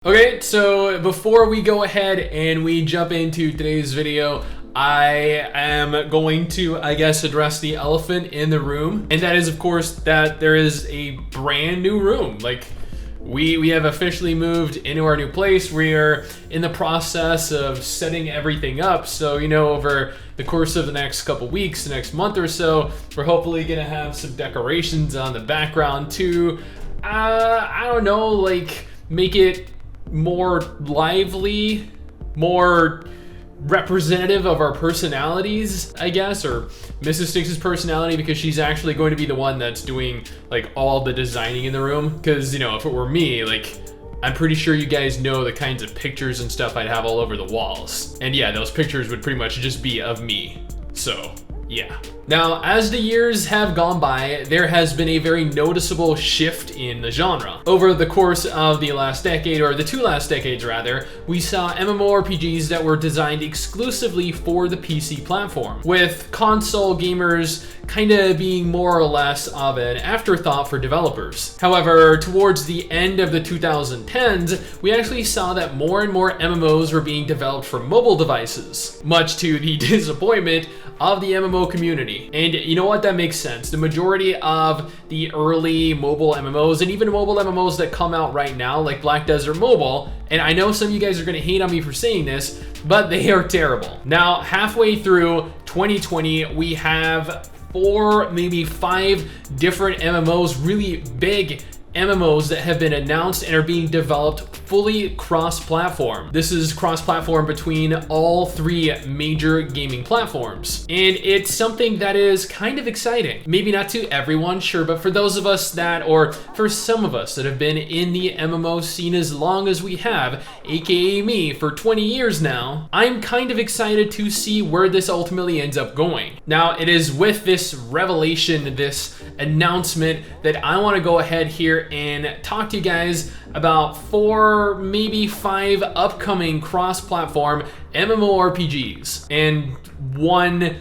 Okay, so before we go ahead and we jump into today's video, I am going to, address the elephant in the room. And that is, of course, that there is a brand new room. Like, we have officially moved into our new place. We are in the process of setting everything up. So, over the course of the next couple weeks, the next month or so, we're hopefully gonna have some decorations on the background to, make it more lively, more representative of our personalities, I guess, or Mrs. Stix's personality, because she's actually going to be the one that's doing all the designing in the room. Because if it were me, I'm pretty sure you guys know the kinds of pictures and stuff I'd have all over the walls. And yeah, those pictures would pretty much just be of me. So yeah. Now, as the years have gone by, there has been a very noticeable shift in the genre. Over the course of the last decade, or the two last decades rather, we saw MMORPGs that were designed exclusively for the PC platform, with console gamers kind of being more or less of an afterthought for developers. However, towards the end of the 2010s, we actually saw that more and more MMOs were being developed for mobile devices, much to the disappointment of the MMO community. And you know what? That makes sense. The majority of the early mobile MMOs, and even mobile MMOs that come out right now, like Black Desert Mobile, and I know some of you guys are going to hate on me for saying this, but they are terrible. Now, halfway through 2020, we have 4, maybe 5 different MMOs, really big MMOs that have been announced and are being developed fully cross-platform. This is cross-platform between all 3 major gaming platforms. And it's something that is kind of exciting. Maybe not to everyone, sure, but for those of us that, or for some of us that have been in the MMO scene as long as we have, aka me, for 20 years now, I'm kind of excited to see where this ultimately ends up going. Now, it is with this revelation, this announcement, that I want to go ahead here and talk to you guys about 4, maybe 5 upcoming cross-platform MMORPGs and 1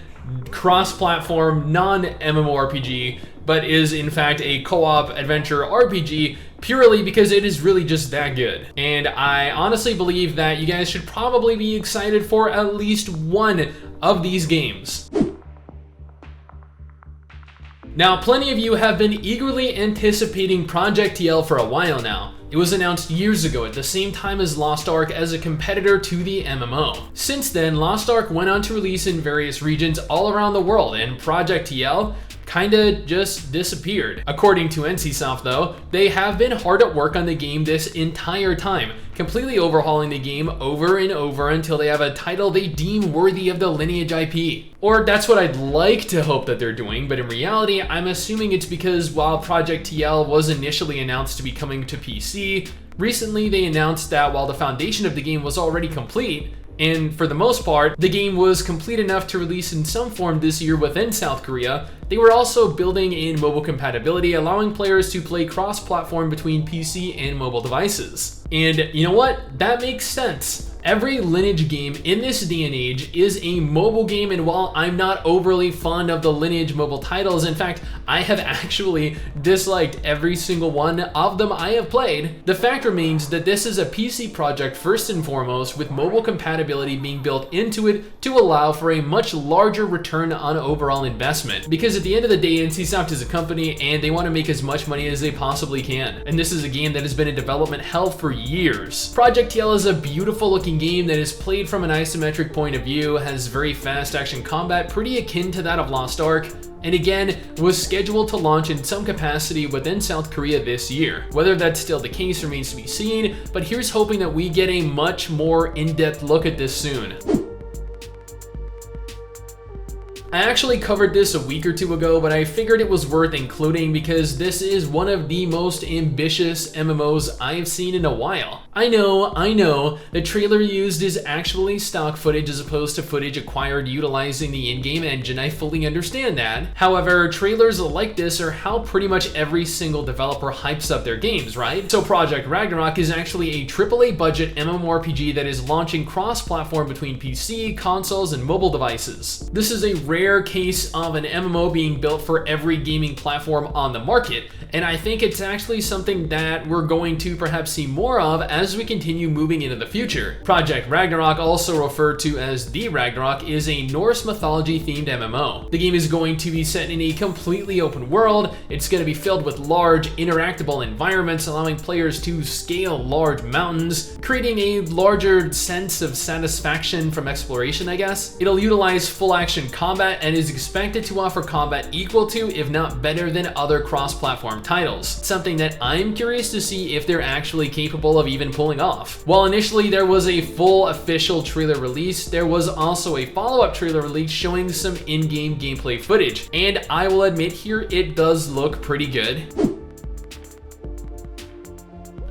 cross-platform non-MMORPG, but is in fact a co-op adventure RPG, purely because it is really just that good. And I honestly believe that you guys should probably be excited for at least one of these games. Now, plenty of you have been eagerly anticipating Project TL for a while now. It was announced years ago at the same time as Lost Ark as a competitor to the MMO. Since then, Lost Ark went on to release in various regions all around the world, and Project TL kinda just disappeared. According to NCSoft though, they have been hard at work on the game this entire time, completely overhauling the game over and over until they have a title they deem worthy of the Lineage IP. Or that's what I'd like to hope that they're doing, but in reality, I'm assuming it's because while Project TL was initially announced to be coming to PC, recently they announced that while the foundation of the game was already complete, and for the most part, the game was complete enough to release in some form this year within South Korea, they were also building in mobile compatibility, allowing players to play cross-platform between PC and mobile devices. And you know what? That makes sense. Every Lineage game in this day and age is a mobile game, and while I'm not overly fond of the Lineage mobile titles, in fact, I have actually disliked every single one of them I have played, the fact remains that this is a PC project first and foremost, with mobile compatibility being built into it to allow for a much larger return on overall investment. Because at the end of the day, NCSoft is a company and they want to make as much money as they possibly can. And this is a game that has been in development hell for years. Project TL is a beautiful looking game that is played from an isometric point of view, has very fast action combat, pretty akin to that of Lost Ark, and again, was scheduled to launch in some capacity within South Korea this year. Whether that's still the case remains to be seen, but here's hoping that we get a much more in-depth look at this soon. I actually covered this a week or 2 ago, but I figured it was worth including because this is one of the most ambitious MMOs I've seen in a while. I know, the trailer used is actually stock footage as opposed to footage acquired utilizing the in-game engine, I fully understand that. However, trailers like this are how pretty much every single developer hypes up their games, right? So Project Ragnarok is actually a AAA budget MMORPG that is launching cross-platform between PC, consoles, and mobile devices. This is a rare rare case of an MMO being built for every gaming platform on the market, and I think it's actually something that we're going to perhaps see more of as we continue moving into the future. Project Ragnarok, also referred to as The Ragnarok, is a Norse mythology themed MMO. The game is going to be set in a completely open world. It's going to be filled with large interactable environments, allowing players to scale large mountains, creating a larger sense of satisfaction from exploration, I guess. It'll utilize full action combat and is expected to offer combat equal to, if not better than, other cross-platform titles, something that I'm curious to see if they're actually capable of even pulling off. While initially there was a full official trailer release, there was also a follow-up trailer release showing some in-game gameplay footage, and I will admit here it does look pretty good.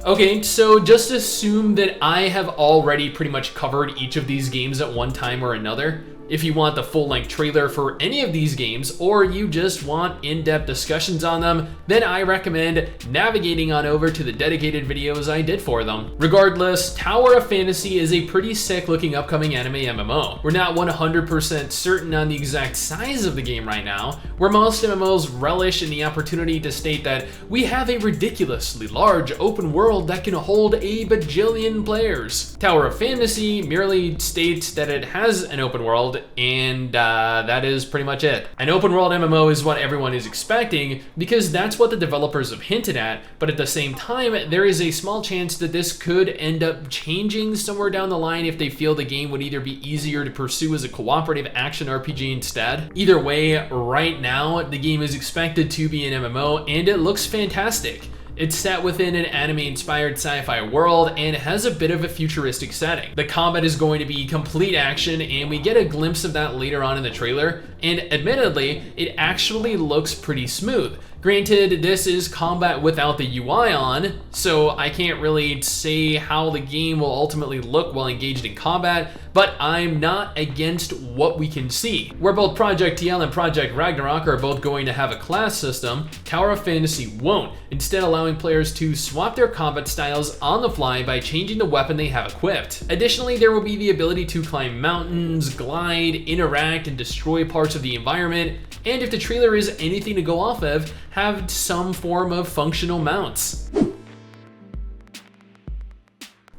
Okay, so just assume that I have already pretty much covered each of these games at one time or another. If you want the full-length trailer for any of these games, or you just want in-depth discussions on them, then I recommend navigating on over to the dedicated videos I did for them. Regardless, Tower of Fantasy is a pretty sick-looking upcoming anime MMO. We're not 100% certain on the exact size of the game right now, where most MMOs relish in the opportunity to state that we have a ridiculously large open world that can hold a bajillion players. Tower of Fantasy merely states that it has an open world, and that is pretty much it. An open world MMO is what everyone is expecting because that's what the developers have hinted at, but at the same time, there is a small chance that this could end up changing somewhere down the line if they feel the game would either be easier to pursue as a cooperative action RPG instead. Either way, right now, the game is expected to be an MMO, and it looks fantastic. It's set within an anime-inspired sci-fi world and has a bit of a futuristic setting. The combat is going to be complete action, and we get a glimpse of that later on in the trailer, and admittedly, it actually looks pretty smooth. Granted, this is combat without the UI on, so I can't really say how the game will ultimately look while engaged in combat, but I'm not against what we can see. Where both Project TL and Project Ragnarok are both going to have a class system, Tower of Fantasy won't, instead allowing players to swap their combat styles on the fly by changing the weapon they have equipped. Additionally, there will be the ability to climb mountains, glide, interact, and destroy parts of the environment, and if the trailer is anything to go off of, have some form of functional mounts.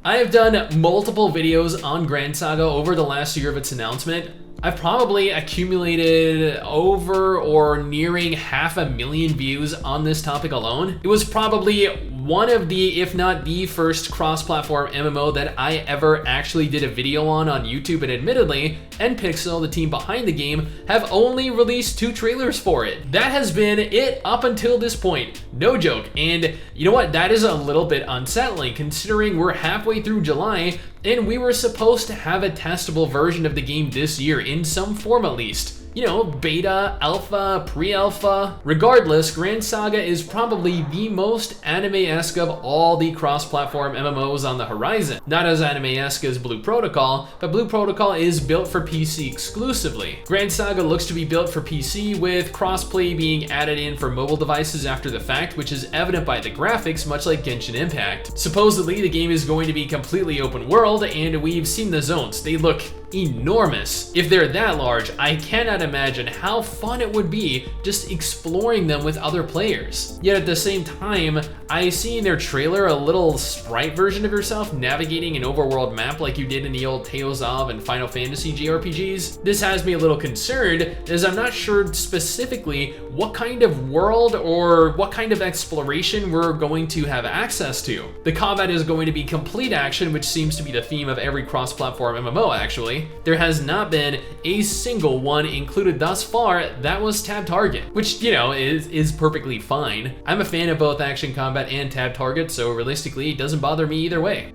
I have done multiple videos on Gran Saga over the last year of its announcement. I've probably accumulated over or nearing 500,000 views on this topic alone. It was probably one of the, if not the first cross-platform MMO that I ever actually did a video on YouTube, and admittedly, NPixel, the team behind the game, have only released 2 trailers for it. That has been it up until this point, no joke, and you know what, that is a little bit unsettling considering we're halfway through July and we were supposed to have a testable version of the game this year in some form at least. You know, beta, alpha, pre-alpha. Regardless, Gran Saga is probably the most anime-esque of all the cross-platform MMOs on the horizon. Not as anime-esque as Blue Protocol, but Blue Protocol is built for PC exclusively. Gran Saga looks to be built for PC, with crossplay being added in for mobile devices after the fact, which is evident by the graphics, much like Genshin Impact. Supposedly, the game is going to be completely open world, and we've seen the zones. They look enormous. If they're that large, I cannot imagine how fun it would be just exploring them with other players. Yet at the same time, I see in their trailer a little sprite version of yourself navigating an overworld map like you did in the old Tales of and Final Fantasy JRPGs. This has me a little concerned, as I'm not sure specifically what kind of world or what kind of exploration we're going to have access to. The combat is going to be complete action, which seems to be the theme of every cross-platform MMO actually. There has not been a single one included thus far that was tab target, which, you know, is perfectly fine. I'm a fan of both action combat and tab target, so realistically it doesn't bother me either way.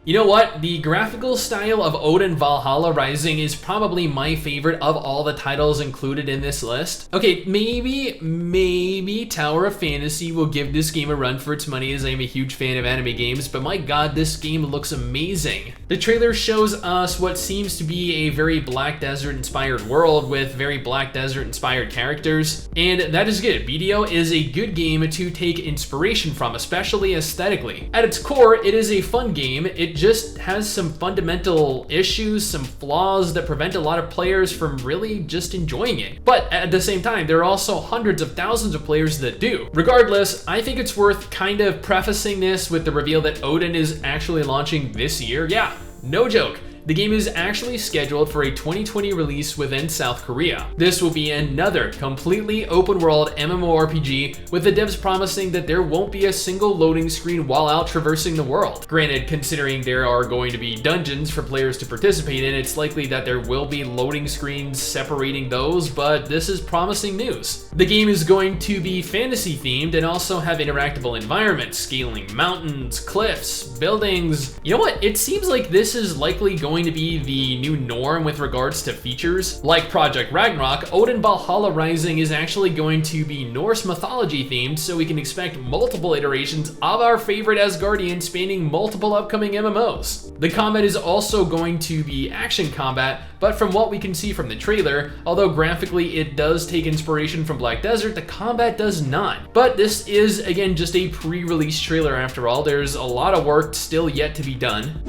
You know what? The graphical style of ODIN Valhalla Rising is probably my favorite of all the titles included in this list. Okay, maybe Tower of Fantasy will give this game a run for its money, as I'm a huge fan of anime games, but my god, this game looks amazing. The trailer shows us what seems to be a very Black Desert inspired world with very Black Desert inspired characters, and that is good. BDO is a good game to take inspiration from, especially aesthetically. At its core, it is a fun game. It just has some fundamental issues, some flaws that prevent a lot of players from really just enjoying it. But at the same time, there are also hundreds of thousands of players that do. Regardless, I think it's worth kind of prefacing this with the reveal that ODIN is actually launching this year. Yeah, no joke. The game is actually scheduled for a 2020 release within South Korea. This will be another completely open world MMORPG, with the devs promising that there won't be a single loading screen while out traversing the world. Granted, considering there are going to be dungeons for players to participate in, it's likely that there will be loading screens separating those, but this is promising news. The game is going to be fantasy themed and also have interactable environments, scaling mountains, cliffs, buildings. You know what? It seems like this is likely going to be the new norm with regards to features. Like Project Ragnarok, ODIN Valhalla Rising is actually going to be Norse mythology themed, so we can expect multiple iterations of our favorite Asgardian spanning multiple upcoming MMOs. The combat is also going to be action combat, but from what we can see from the trailer, although graphically it does take inspiration from Black Desert, the combat does not. But this is, again, just a pre-release trailer after all. There's a lot of work still yet to be done.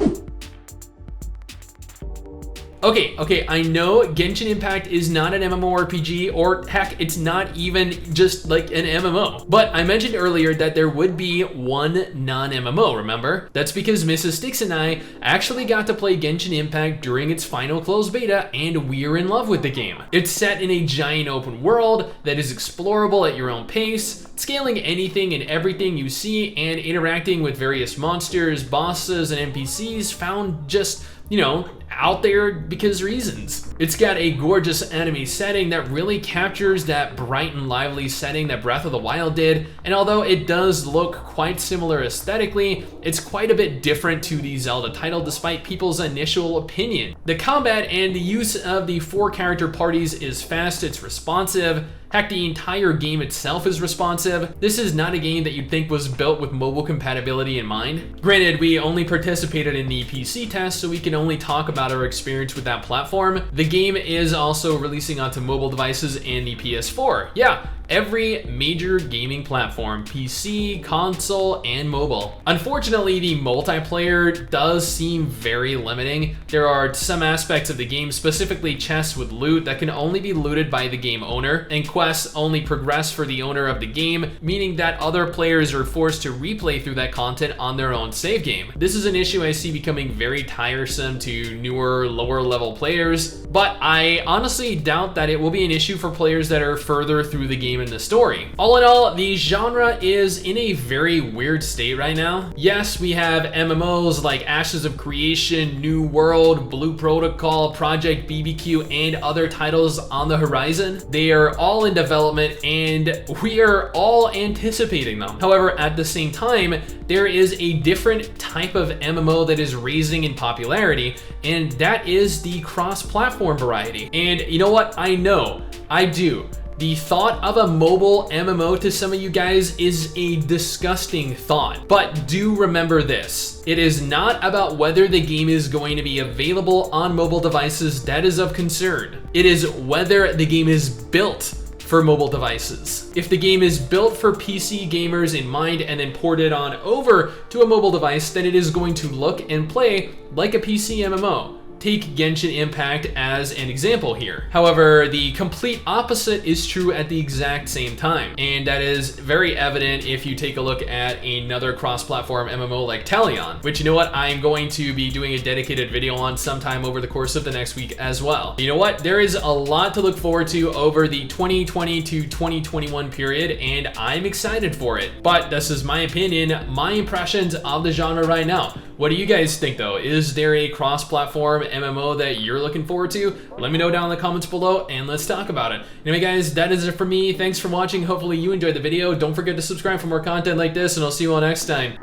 Okay, I know Genshin Impact is not an MMORPG, or heck, it's not even just like an MMO. But I mentioned earlier that there would be one non-MMO, remember? That's because Mrs. Sticks and I actually got to play Genshin Impact during its final closed beta, and we're in love with the game. It's set in a giant open world that is explorable at your own pace, scaling anything and everything you see, and interacting with various monsters, bosses, and NPCs found just, you know, out there because reasons. It's got a gorgeous anime setting that really captures that bright and lively setting that Breath of the Wild did, and although it does look quite similar aesthetically, it's quite a bit different to the Zelda title despite people's initial opinion. The combat and the use of the 4 character parties is fast, it's responsive. Heck, the entire game itself is responsive. This is not a game that you'd think was built with mobile compatibility in mind. Granted, we only participated in the PC test, so we can only talk about our experience with that platform. The game is also releasing onto mobile devices and the PS4. Yeah, every major gaming platform, PC, console, and mobile. Unfortunately, the multiplayer does seem very limiting. There are some aspects of the game, specifically chests with loot, that can only be looted by the game owner, and quests only progress for the owner of the game, meaning that other players are forced to replay through that content on their own save game. This is an issue I see becoming very tiresome to newer, lower level players, but I honestly doubt that it will be an issue for players that are further through the game in the story. All in all, the genre is in a very weird state right now. Yes, we have MMOs like Ashes of Creation, New World, Blue Protocol, Project BBQ, and other titles on the horizon. They are all in development and we are all anticipating them. However, at the same time, there is a different type of MMO that is raising in popularity, and that is the cross-platform variety. And you know what? I know, I do. The thought of a mobile MMO to some of you guys is a disgusting thought. But do remember this. It is not about whether the game is going to be available on mobile devices that is of concern. It is whether the game is built for mobile devices. If the game is built for PC gamers in mind and then ported on over to a mobile device, then it is going to look and play like a PC MMO. Take Genshin Impact as an example here. However, the complete opposite is true at the exact same time, and that is very evident if you take a look at another cross-platform MMO like Talion, which, you know what, I'm going to be doing a dedicated video on sometime over the course of the next week as well. You know what, there is a lot to look forward to over the 2020 to 2021 period, and I'm excited for it. But this is my opinion, my impressions of the genre right now. What do you guys think though? Is there a cross-platform MMO that you're looking forward to? Let me know down in the comments below and let's talk about it. Anyway guys, that is it for me. Thanks for watching. Hopefully you enjoyed the video. Don't forget to subscribe for more content like this, and I'll see you all next time.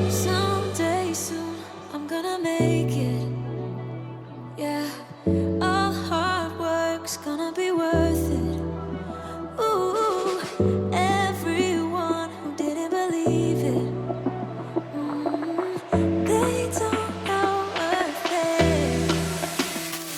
Someday soon, I'm gonna make it.